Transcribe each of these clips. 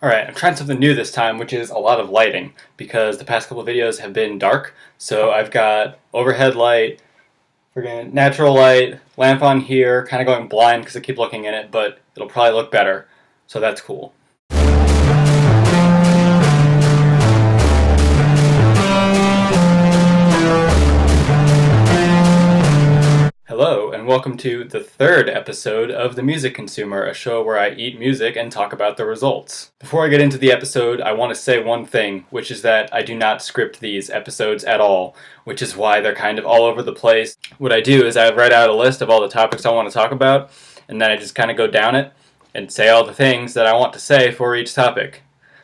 Alright, I'm trying something new this time, which is a lot of lighting, because the past couple of videos have been dark. So I've got overhead light, friggin' natural light, lamp on here, kind of going blind because I keep looking in it, but it'll probably look better. So that's cool. Hello, and welcome to the third episode of The Music Consumer, a show where I eat music and talk about the results. Before I get into the episode, I want to say one thing, which is that I do not script these episodes at all, which is why they're kind of all over the place. What I do is I write out a list of all the topics I want to talk about, and then I just kind of go down it and say all the things that I want to say for each topic.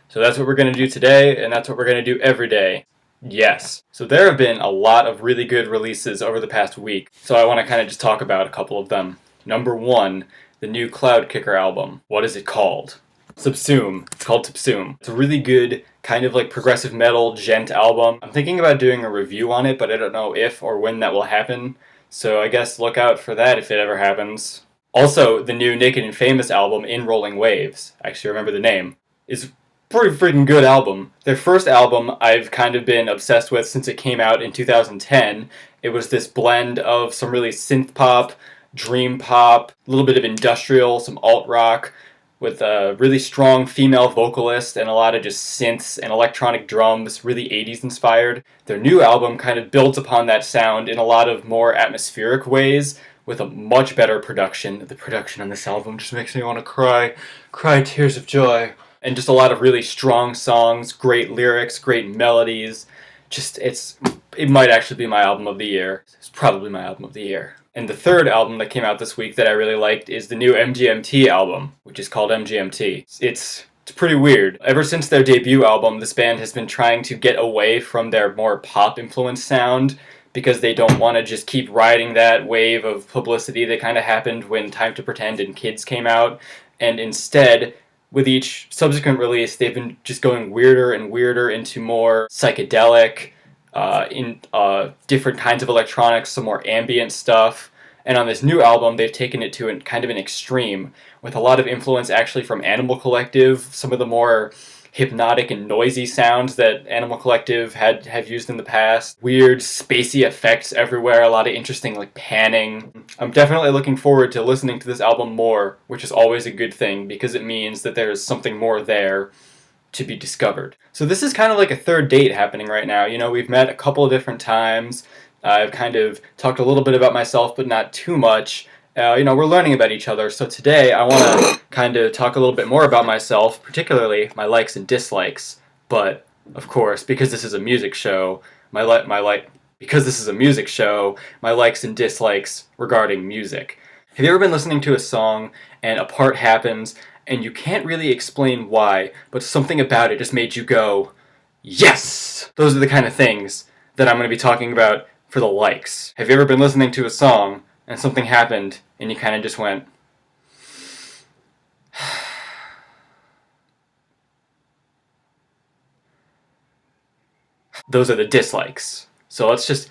So that's what we're going to do today, and that's what we're going to do every day. Yes. So there have been a lot of really good releases over the past week, so I want to kind of just talk about a couple of them. Number one, the new Cloud Kicker album. What is it called? Subsume. It's called Subsume. It's a really good kind of like progressive metal gent album. I'm thinking about doing a review on it, but I don't know if or when that will happen, so I guess look out for that if it ever happens. Also, the new Naked and Famous album, In Rolling Waves, I actually remember the name, is pretty freaking good album. Their first album I've kind of been obsessed with since it came out in 2010. It was this blend of some really synth pop, dream pop, a little bit of industrial, some alt rock, with a really strong female vocalist and a lot of just synths and electronic drums, really 80s inspired. Their new album kind of builds upon that sound in a lot of more atmospheric ways, with a much better production. The production on this album just makes me want to cry tears of joy. And just a lot of really strong songs, great lyrics, great melodies. It might actually be my album of the year. It's probably my album of the year. And the third album that came out this week that I really liked is the new MGMT album, which is called MGMT. It's pretty weird. Ever since their debut album, this band has been trying to get away from their more pop-influenced sound because they don't want to just keep riding that wave of publicity that kind of happened when Time to Pretend and Kids came out, and instead, with each subsequent release, they've been just going weirder and weirder into more psychedelic, different kinds of electronics, some more ambient stuff. And on this new album, they've taken it to kind of an extreme, with a lot of influence actually from Animal Collective, some of the more hypnotic and noisy sounds that Animal Collective have used in the past. Weird spacey effects everywhere, a lot of interesting like panning. I'm definitely looking forward to listening to this album more, which is always a good thing because it means that there's something more there to be discovered. So this is kind of like a third date happening right now. You know, we've met a couple of different times. I've kind of talked a little bit about myself, but not too much. We're learning about each other, so today I want to kind of talk a little bit more about myself, particularly my likes and dislikes. But, of course, because this is a music show, my likes and dislikes regarding music. Have you ever been listening to a song and a part happens and you can't really explain why, but something about it just made you go, yes! Those are the kind of things that I'm going to be talking about for the likes. Have you ever been listening to a song and something happened, and you kind of just went, those are the dislikes. So let's just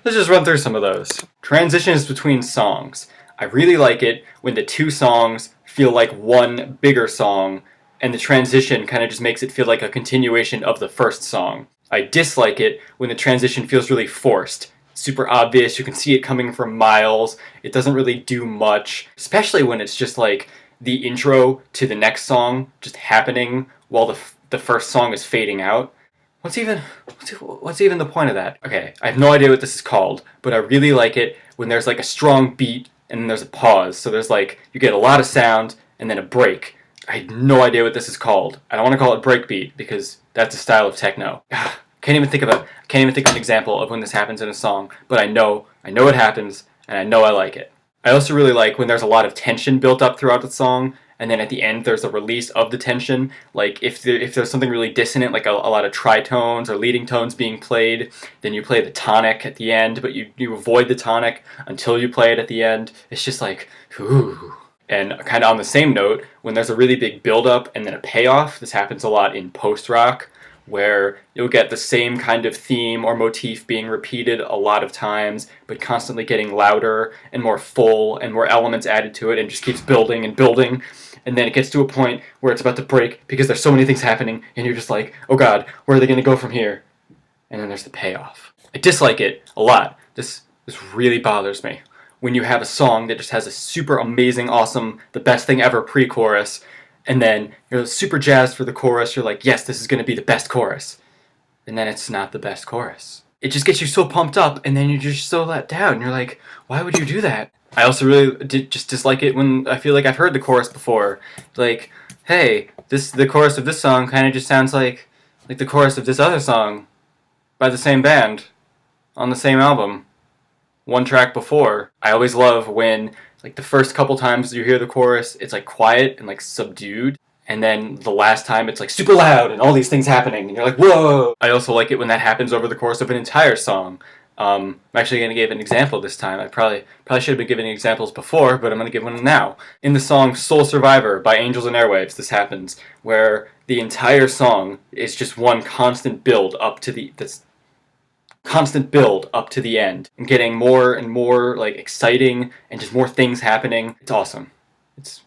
run through some of those. Transitions between songs. I really like it when the two songs feel like one bigger song, and the transition kind of just makes it feel like a continuation of the first song. I dislike it when the transition feels really forced. Super obvious, you can see it coming from miles, it doesn't really do much, especially when it's just like the intro to the next song just happening while the first song is fading out. What's even the point of that? Okay, I have no idea what this is called, but I really like it when there's like a strong beat and then there's a pause, so there's like, you get a lot of sound and then a break. I have no idea what this is called. I don't want to call it breakbeat because that's a style of techno. Can't even think of an example of when this happens in a song, but I know it happens, and I know I like it. I also really like when there's a lot of tension built up throughout the song, and then at the end there's a release of the tension. Like if there's something really dissonant, like a lot of tritones or leading tones being played, then you play the tonic at the end, but you avoid the tonic until you play it at the end. It's just like, ooh. And kind of on the same note, when there's a really big build-up and then a payoff, this happens a lot in post-rock, where you'll get the same kind of theme or motif being repeated a lot of times, but constantly getting louder and more full and more elements added to it, and just keeps building and building. And then it gets to a point where it's about to break because there's so many things happening, and you're just like, oh god, where are they going to go from here? And then there's the payoff. I dislike it a lot. This really bothers me. When you have a song that just has a super amazing, awesome, the best thing ever pre-chorus, and then you're super jazzed for the chorus, you're like, yes, this is going to be the best chorus. And then it's not the best chorus. It just gets you so pumped up, and then you're just so let down. You're like, why would you do that? I also really just dislike it when I feel like I've heard the chorus before. Like, hey, the chorus of this song kind of just sounds like the chorus of this other song by the same band on the same album one track before. I always love when like the first couple times you hear the chorus, it's like quiet and like subdued, and then the last time it's like super loud and all these things happening, and you're like, whoa! I also like it when that happens over the course of an entire song. I'm actually going to give an example this time. I probably should have been giving examples before, but I'm going to give one now. In the song Soul Survivor by Angels and Airwaves, this happens, where the entire song is just one constant build up to the end, and getting more and more like exciting and just more things happening. It's awesome. It's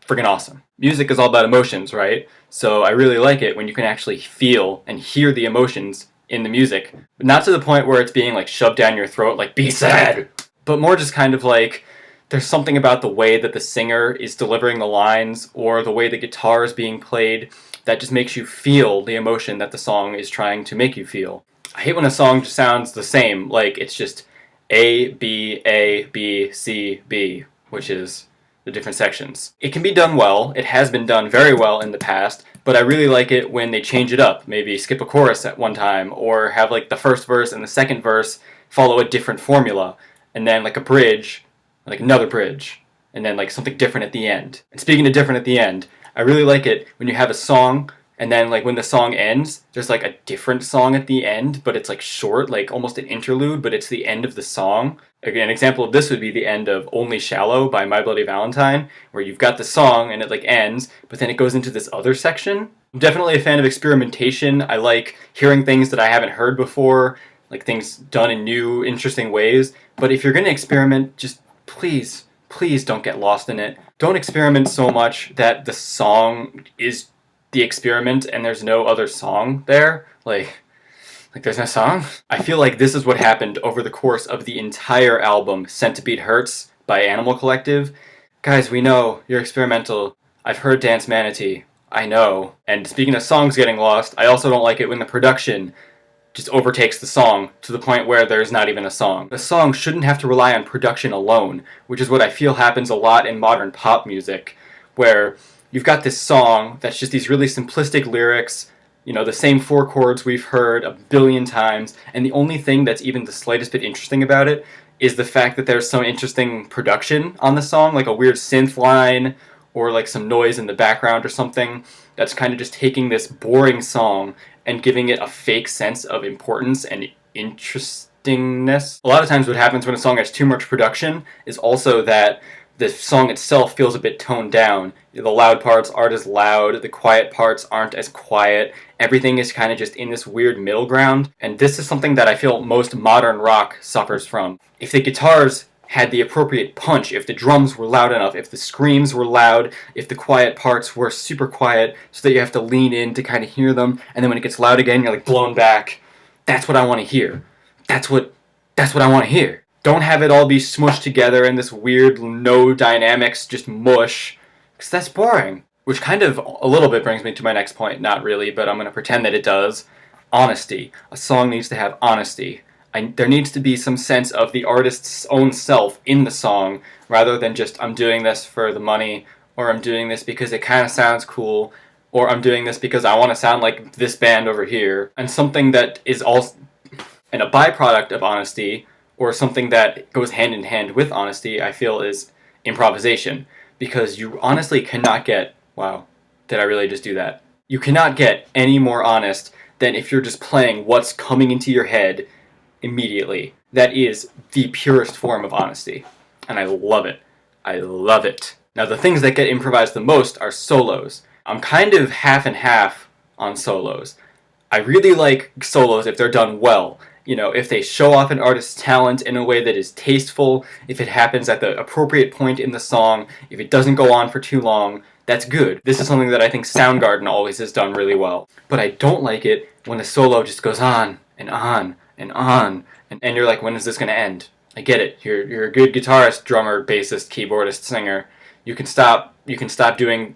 friggin' awesome. Music is all about emotions, right? So I really like it when you can actually feel and hear the emotions in the music, but not to the point where it's being like shoved down your throat like be sad, but more just kind of like there's something about the way that the singer is delivering the lines or the way the guitar is being played that just makes you feel the emotion that the song is trying to make you feel. I hate when a song just sounds the same, like it's just A, B, C, B, which is the different sections. It can be done well, it has been done very well in the past, but I really like it when they change it up, maybe skip a chorus at one time, or have like the first verse and the second verse follow a different formula, and then like a bridge, like another bridge, and then like something different at the end. And speaking of different at the end, I really like it when you have a song, and then like when the song ends, there's like a different song at the end, but it's like short, like almost an interlude, but it's the end of the song. Again, an example of this would be the end of Only Shallow by My Bloody Valentine, where you've got the song and it like ends, but then it goes into this other section. I'm definitely a fan of experimentation. I like hearing things that I haven't heard before, like things done in new, interesting ways. But if you're going to experiment, just please don't get lost in it. Don't experiment so much that the song is the experiment and there's no other song there. Like there's no song? I feel like this is what happened over the course of the entire album, Centipede Hurts by Animal Collective. Guys, we know you're experimental. I've heard Dance Manatee. I know. And speaking of songs getting lost, I also don't like it when the production just overtakes the song to the point where there's not even a song. The song shouldn't have to rely on production alone, which is what I feel happens a lot in modern pop music, where you've got this song that's just these really simplistic lyrics, you know, the same four chords we've heard a billion times, and the only thing that's even the slightest bit interesting about it is the fact that there's some interesting production on the song, like a weird synth line, or like some noise in the background or something, that's kind of just taking this boring song and giving it a fake sense of importance and interestingness. A lot of times what happens when a song has too much production is also that the song itself feels a bit toned down. The loud parts aren't as loud, the quiet parts aren't as quiet. Everything is kind of just in this weird middle ground, and this is something that I feel most modern rock suffers from. If the guitars had the appropriate punch, if the drums were loud enough, if the screams were loud, if the quiet parts were super quiet so that you have to lean in to kind of hear them, and then when it gets loud again, you're like blown back. That's what I want to hear. That's what I want to hear. Don't have it all be smushed together in this weird, no dynamics, just mush, because that's boring. Which kind of a little bit brings me to my next point. Not really, but I'm going to pretend that it does. Honesty. A song needs to have honesty. There needs to be some sense of the artist's own self in the song, rather than just, I'm doing this for the money, or I'm doing this because it kind of sounds cool, or I'm doing this because I want to sound like this band over here. And something that is also, and a byproduct of honesty, or something that goes hand in hand with honesty, I feel is improvisation. Because you honestly cannot get, wow, did I really just do that? You cannot get any more honest than if you're just playing what's coming into your head immediately. That is the purest form of honesty. And I love it. I love it. Now the things that get improvised the most are solos. I'm kind of half and half on solos. I really like solos if they're done well. You know, if they show off an artist's talent in a way that is tasteful, if it happens at the appropriate point in the song, if it doesn't go on for too long, that's good. This is something that I think Soundgarden always has done really well. But I don't like it when a solo just goes on and on and on, and you're like, when is this going to end? I get it. You're a good guitarist, drummer, bassist, keyboardist, singer. You can stop doing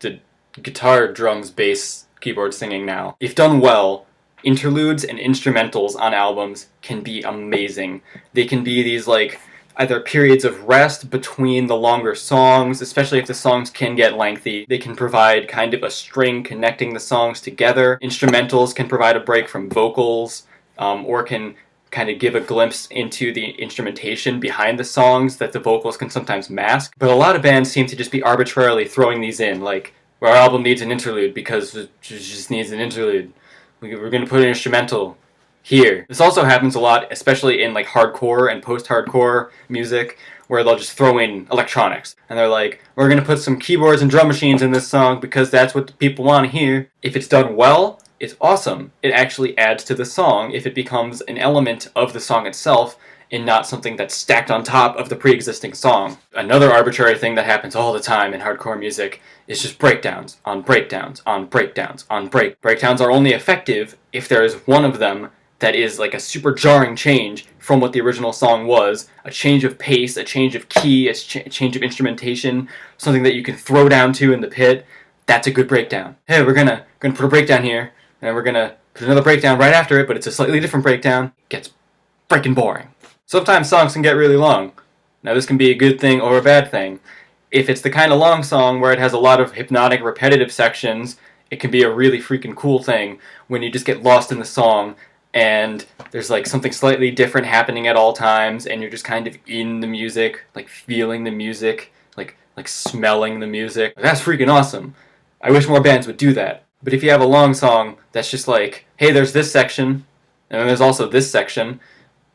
the guitar, drums, bass, keyboard singing now. If done well, interludes and instrumentals on albums can be amazing. They can be these like either periods of rest between the longer songs, especially if the songs can get lengthy. They can provide kind of a string connecting the songs together. Instrumentals can provide a break from vocals, or can kind of give a glimpse into the instrumentation behind the songs that the vocals can sometimes mask. But a lot of bands seem to just be arbitrarily throwing these in, like, well, our album needs an interlude because it just needs an interlude. We're going to put an instrumental here. This also happens a lot, especially in like hardcore and post-hardcore music, where they'll just throw in electronics. And they're like, we're going to put some keyboards and drum machines in this song because that's what the people want to hear. If it's done well, it's awesome. It actually adds to the song if it becomes an element of the song itself and not something that's stacked on top of the pre-existing song. Another arbitrary thing that happens all the time in hardcore music is just breakdowns on breakdowns on breakdowns on break. Breakdowns are only effective if there is one of them that is like a super jarring change from what the original song was, a change of pace, a change of key, a change of instrumentation, something that you can throw down to in the pit. That's a good breakdown. Hey, we're gonna put a breakdown here, and we're gonna put another breakdown right after it, but it's a slightly different breakdown. It gets freaking boring. Sometimes songs can get really long. Now this can be a good thing or a bad thing. If it's the kind of long song where it has a lot of hypnotic, repetitive sections, it can be a really freaking cool thing when you just get lost in the song and there's like something slightly different happening at all times and you're just kind of in the music, like feeling the music, like smelling the music. That's freaking awesome. I wish more bands would do that. But if you have a long song that's just like, hey, there's this section, and then there's also this section,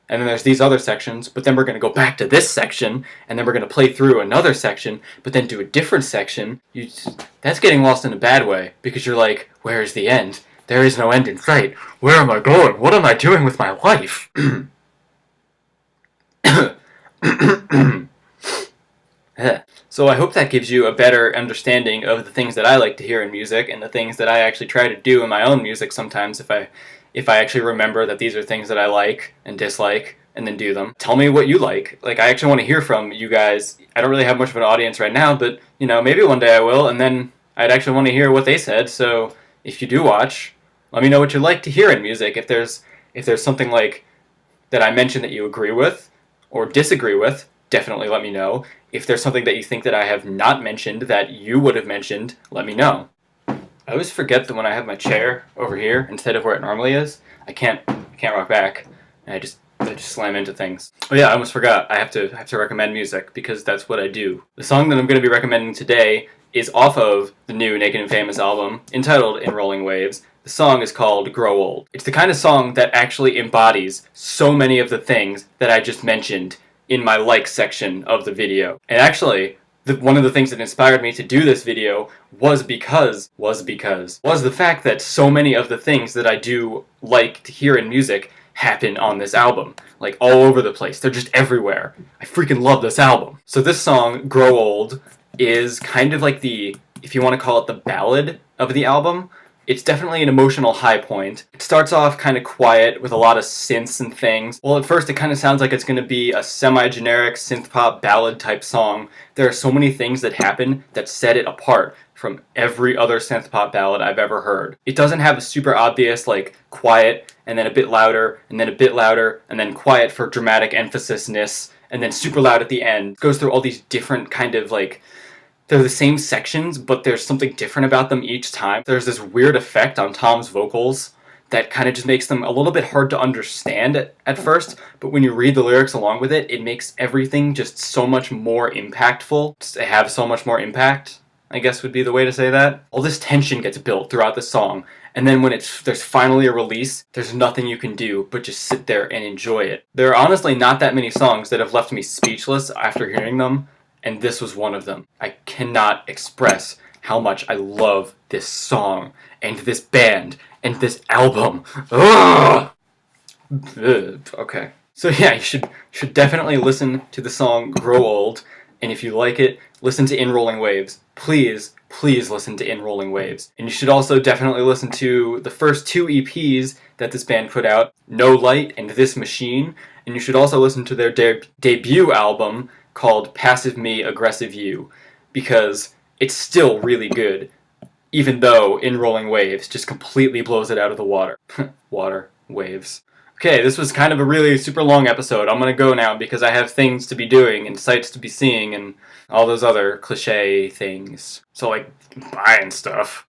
and then there's these other sections, but then we're going to go back to this section, and then we're going to play through another section, but then do a different section. That's getting lost in a bad way, because you're like, where is the end? There is no end in sight. Where am I going? What am I doing with my life? So I hope that gives you a better understanding of the things that I like to hear in music, and the things that I actually try to do in my own music sometimes if I actually remember that these are things that I like and dislike, and then do them. Tell me what you like. Like, I actually want to hear from you guys. I don't really have much of an audience right now, but, you know, maybe one day I will, and then I'd actually want to hear what they said, so if you do watch, let me know what you like to hear in music. If there's something like that I mentioned that you agree with, or disagree with, definitely let me know. If there's something that you think that I have not mentioned that you would have mentioned, let me know. I always forget that when I have my chair over here instead of where it normally is, I can't rock back, and I just slam into things. Oh yeah, I almost forgot. I have to recommend music because that's what I do. The song that I'm going to be recommending today is off of the new Naked and Famous album, entitled In Rolling Waves. The song is called Grow Old. It's the kind of song that actually embodies so many of the things that I just mentioned in my like section of the video. And actually, one of the things that inspired me to do this video was the fact that so many of the things that I do like to hear in music happen on this album. Like, all over the place. They're just everywhere. I freaking love this album. So this song, Grow Old, is kind of like the, if you want to call it the ballad of the album. It's definitely an emotional high point. It starts off kind of quiet with a lot of synths and things. Well, at first it kind of sounds like it's going to be a semi-generic synth-pop ballad type song. There are so many things that happen that set it apart from every other synth-pop ballad I've ever heard. It doesn't have a super obvious, like, quiet, and then a bit louder, and then a bit louder, and then quiet for dramatic emphasis-ness, and then super loud at the end. It goes through all these different kind of, like, they're the same sections, but there's something different about them each time. There's this weird effect on Tom's vocals that kind of just makes them a little bit hard to understand at first, but when you read the lyrics along with it, it makes everything just so much more impactful. Just to have so much more impact, I guess would be the way to say that. All this tension gets built throughout the song, and then when there's finally a release, there's nothing you can do but just sit there and enjoy it. There are honestly not that many songs that have left me speechless after hearing them, and this was one of them. I cannot express how much I love this song, and this band, and this album. Ugh! Okay. So yeah, you should definitely listen to the song Grow Old, and if you like it, listen to In Rolling Waves. Please listen to In Rolling Waves. And you should also definitely listen to the first 2 EPs that this band put out, No Light and This Machine, and you should also listen to their debut album called Passive Me, Aggressive You, because it's still really good, even though In Rolling Waves just completely blows it out of the water. Waves. Okay, this was kind of a really super long episode. I'm gonna go now because I have things to be doing and sights to be seeing and all those other cliche things. So, like, buying stuff.